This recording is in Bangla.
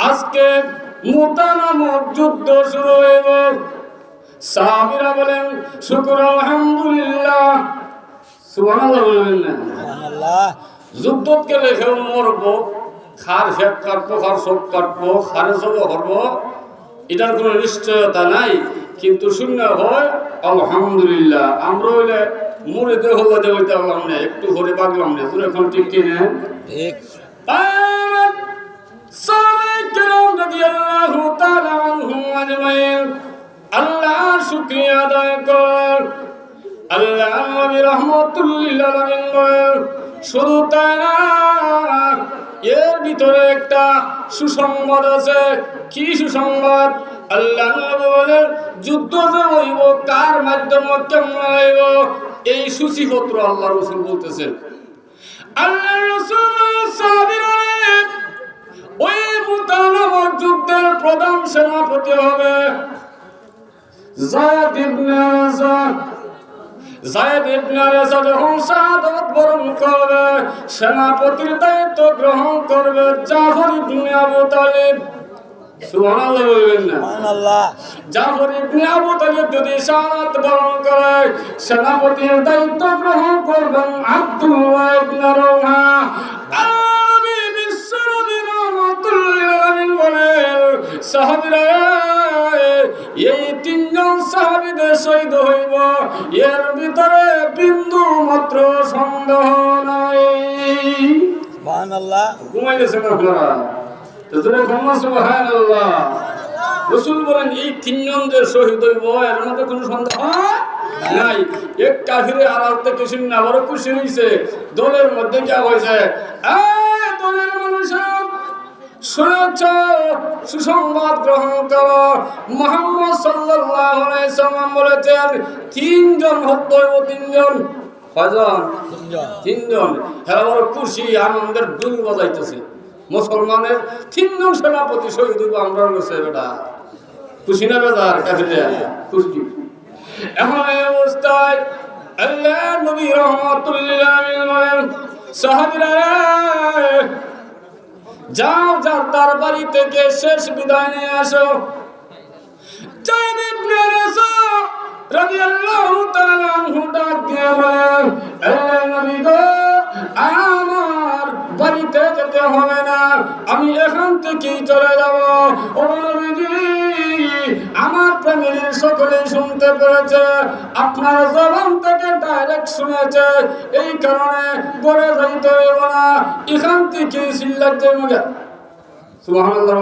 আজকে মুতা নামক যুদ্ধ শুরু হইব। সাহাবীরা বলেন শুকর আলহামদুলিল্লাহ, সুবহানাল্লাহ বলবেন না? সুবহানাল্লাহ। যুদ্ধ গেলে কেউ মরবো, খার হেপ কাটবো, খার সব কাটবো, খারে সব হরবো, এটার কোনো নিশ্চয়তা নাই। কিন্তু শূন্য হয় আলহামদুলিল্লাহ। আমরা হইলে মুড়িতে হল্লাতে হইতে পারলাম না, একটু ঘরে পাকলাম না। তুই এখন ঠিক কিনে ঠিক আল্লাহ শুকরিয়া আদায় কর। আল্লাহ নবী রাহমাতুল লিল আলামিন শুধু তাই না, এর ভিতরে একটা সুসংবাদ আছে। কি সুসংবাদ? আল্লাহ নবী বলেন যুদ্ধ যে হইব কার মাধ্যমে কেমন হইব, এই সূচিপত্র আল্লাহ রাসূল বলতেছেন। আল্লাহ রাসূল সাহাবীরা ওই মুতা নামক যুদ্ধের প্রধান সেনাপতি হবে যায়েদ ইবনে আসাদ। যায়েদ ইবনে আসাদ যখন শাহাদাত বরণ করবে, সেনাপতির দায়িত্ব গ্রহণ করবে জাফর ইবনে আবু তালিব। সুবহানাল্লাহ বলবেন না? সুবহানাল্লাহ। জাফর ইবনে আবু তালিব যদি শাহাদাত বরণ করে, সেনাপতির দায়িত্ব গ্রহণ করবেন আব্দুল্লাহ ইবনে রওহা। সাহাবীরা এই তিনজন সাহাবীদের শহীদ হইব, এর ভিতরে বিন্দু মাত্র সন্দেহ নাই। সুবহানাল্লাহ। ঘুমাইতেছেন আপনারা? তাহলে ঘুমা সুবহানাল্লাহ। রাসূল বলেন এই তিনজন যে শহীদ হইব এর মধ্যে কোনো সন্দেহ নাই। এক কাফিরে আড়াল থেকে শুনে আবার খুশি হইছে, দলের মধ্যে কি হইছে? দলের মানুষরা শুনেছ, সুসংবাদ গ্রহণ করো। মুহাম্মদ সাল্লাল্লাহু আলাইহি সাল্লাম বলেছেন তিনজন হত্যা হইব। তিনজন? কয়জন? তিনজন। হেরা বড় খুশি, আনন্দের দুল বাজাইতেছে। মুসলমানের তিনজন সেনাপতি শহীদ হইব। আমরা বলছে বেটা খুশি না বেজার? কাফিররা খুশি। এমন অবস্থায় আল্লাহ নবী রাহমাতুল লিল আলামিন বলেন সাহাবীরা যাও যাও তার বাড়ি থেকে শেষ বিদায় নিয়ে আসো। যায়েদ ইবনে আসাদ রাদিয়াল্লাহু তাআলা আনহু ডাক দিয়ে বলেন আল্লাহর নবী গো, আমার বাড়িতে যেতে হবে না, আমি এখান থেকেই চলে যাব। ও নবীজি, আমার ফ্যামিলির সকলেই শুনতে পেরেছে, আপনার জবান থেকে ডাইরেক্ট শুনেছে, এই কারণে ঘরে যাইতে হইব না, এখান থেকেই সিল্লাত যাইব। সুবহানাল্লাহ।